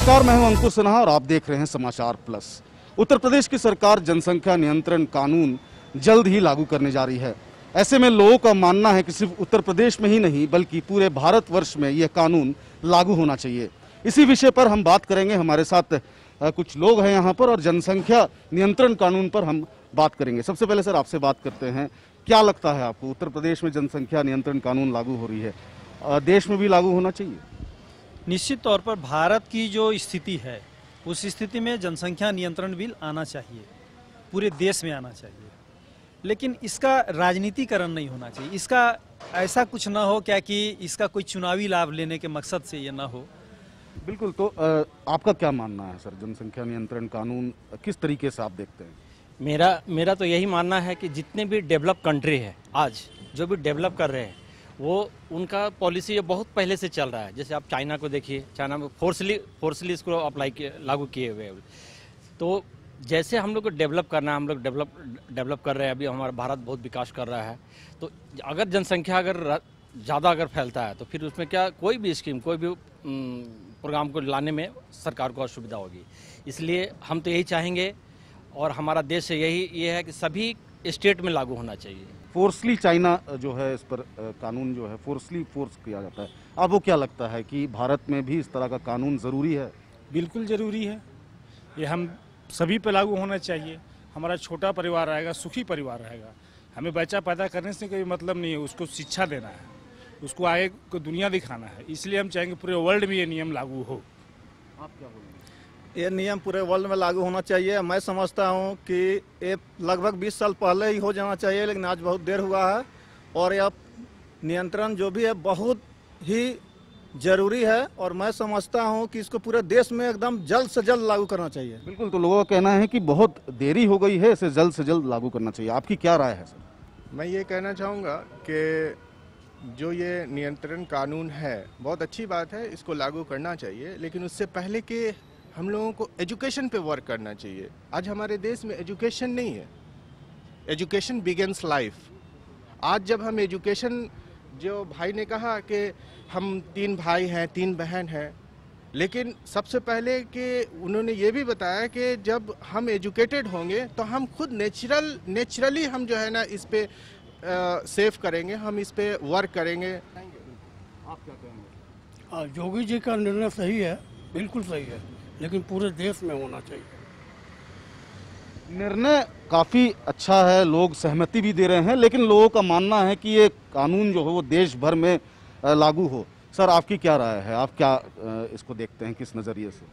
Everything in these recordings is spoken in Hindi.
नमस्कार, मैं हूं अंकुर सिन्हा और आप देख रहे हैं समाचार प्लस। उत्तर प्रदेश की सरकार जनसंख्या नियंत्रण कानून जल्द ही लागू करने जा रही है। ऐसे में लोगों का मानना है कि सिर्फ उत्तर प्रदेश में ही नहीं बल्कि पूरे भारतवर्ष में यह कानून लागू होना चाहिए। इसी विषय पर हम बात करेंगे। हमारे साथ कुछ लोग हैं यहाँ पर और जनसंख्या नियंत्रण कानून पर हम बात करेंगे। सबसे पहले सर आपसे बात करते हैं, क्या लगता है आपको, उत्तर प्रदेश में जनसंख्या नियंत्रण कानून लागू हो रही है, देश में भी लागू होना चाहिए? निश्चित तौर पर भारत की जो स्थिति है उस स्थिति में जनसंख्या नियंत्रण बिल आना चाहिए, पूरे देश में आना चाहिए, लेकिन इसका राजनीतिकरण नहीं होना चाहिए। इसका ऐसा कुछ ना हो क्या कि इसका कोई चुनावी लाभ लेने के मकसद से ये ना हो। बिल्कुल। तो आपका क्या मानना है सर, जनसंख्या नियंत्रण कानून किस तरीके से आप देखते हैं? मेरा तो यही मानना है कि जितने भी डेवलप कंट्री है आज जो भी डेवलप कर रहे हैं वो उनका पॉलिसी ये बहुत पहले से चल रहा है। जैसे आप चाइना को देखिए, चाइना में फोर्सली इसको लागू किए हुए हैं। तो जैसे हम लोग को डेवलप करना है, हम लोग डेवलप कर रहे हैं। अभी हमारा भारत बहुत विकास कर रहा है। तो अगर जनसंख्या ज़्यादा अगर फैलता है तो फिर उसमें क्या कोई भी स्कीम, कोई भी प्रोग्राम को लाने में सरकार को असुविधा होगी। इसलिए हम तो यही चाहेंगे और हमारा देश ये है कि सभी स्टेट में लागू होना चाहिए। फोर्सली चाइना जो है, इस पर कानून जो है फोर्स किया जाता है, आपको क्या लगता है कि भारत में भी इस तरह का कानून ज़रूरी है? बिल्कुल ज़रूरी है। ये हम सभी पे लागू होना चाहिए। हमारा छोटा परिवार रहेगा, सुखी परिवार रहेगा। हमें बच्चा पैदा करने से कोई मतलब नहीं है, उसको शिक्षा देना है, उसको आगे को दुनिया दिखाना है। इसलिए हम चाहेंगे पूरे वर्ल्ड में ये नियम लागू हो। आप क्या बोलेंगे? ये नियम पूरे वर्ल्ड में लागू होना चाहिए। मैं समझता हूँ कि ये लगभग 20 साल पहले ही हो जाना चाहिए, लेकिन आज बहुत देर हुआ है। और यह नियंत्रण जो भी है बहुत ही ज़रूरी है और मैं समझता हूँ कि इसको पूरे देश में एकदम जल्द से जल्द लागू करना चाहिए। बिल्कुल। तो लोगों का कहना है कि बहुत देरी हो गई है, इसे जल्द से जल्द लागू करना चाहिए। आपकी क्या राय है सर? मैं ये कहना चाहूँगा कि जो ये नियंत्रण कानून है बहुत अच्छी बात है, इसको लागू करना चाहिए, लेकिन उससे पहले कि हम लोगों को एजुकेशन पे वर्क करना चाहिए। आज हमारे देश में एजुकेशन नहीं है। Education begins life. आज जब हम एजुकेशन, जो भाई ने कहा कि हम 3 भाई हैं 3 बहन हैं, लेकिन सबसे पहले कि उन्होंने ये भी बताया कि जब हम एजुकेटेड होंगे तो हम खुद नेचुरली हम जो है ना इस पे सेव करेंगे, हम इस पे वर्क करेंगे। आप क्या कहेंगे? योगी जी का निर्णय सही है, बिल्कुल सही है, लेकिन पूरे देश में होना चाहिए। निर्णय काफ़ी अच्छा है, लोग सहमति भी दे रहे हैं, लेकिन लोगों का मानना है कि ये कानून जो है वो देश भर में लागू हो। सर आपकी क्या राय है, आप क्या इसको देखते हैं, किस नज़रिए से?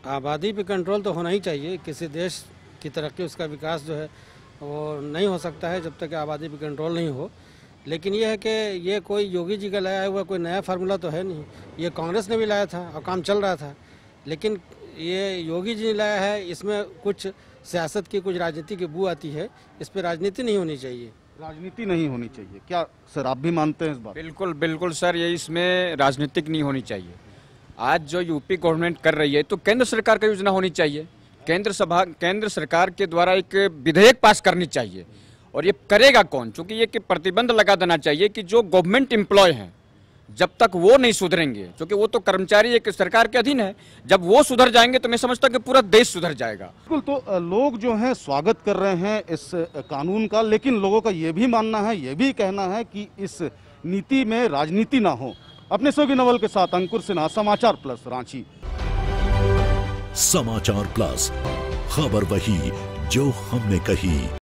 आबादी पे कंट्रोल तो होना ही चाहिए। किसी देश की तरक्की, उसका विकास जो है वो नहीं हो सकता है जब तक आबादी पे कंट्रोल नहीं हो। लेकिन ये है कि ये कोई योगी जी का लाया हुआ कोई नया फार्मूला तो है नहीं। ये कांग्रेस ने भी लाया था और काम चल रहा था, लेकिन ये योगी जी ने लाया है। इसमें कुछ सियासत की, कुछ राजनीति की बू आती है। इस पर राजनीति नहीं होनी चाहिए। राजनीति नहीं होनी चाहिए, क्या सर आप भी मानते हैं इस बात? बिल्कुल बिल्कुल सर, ये इसमें राजनीतिक नहीं होनी चाहिए। आज जो यूपी गवर्नमेंट कर रही है तो केंद्र सरकार का योजना होनी चाहिए। केंद्र सरकार के द्वारा एक विधेयक पास करनी चाहिए। और ये करेगा कौन? क्योंकि ये कि प्रतिबंध लगा देना चाहिए कि जो गवर्नमेंट एम्प्लॉय हैं जब तक वो नहीं सुधरेंगे, क्योंकि वो तो कर्मचारी एक सरकार के अधीन है, जब वो सुधर जाएंगे तो मैं समझता हूं कि पूरा देश सुधर जाएगा। बिल्कुल। तो लोग जो हैं स्वागत कर रहे हैं इस कानून का, लेकिन लोगों का ये भी मानना है, ये भी कहना है कि इस नीति में राजनीति ना हो। अपने सहयोगी नवल के साथ अंकुर सिन्हा, समाचार प्लस, रांची। समाचार प्लस, खबर वही जो हमने कही।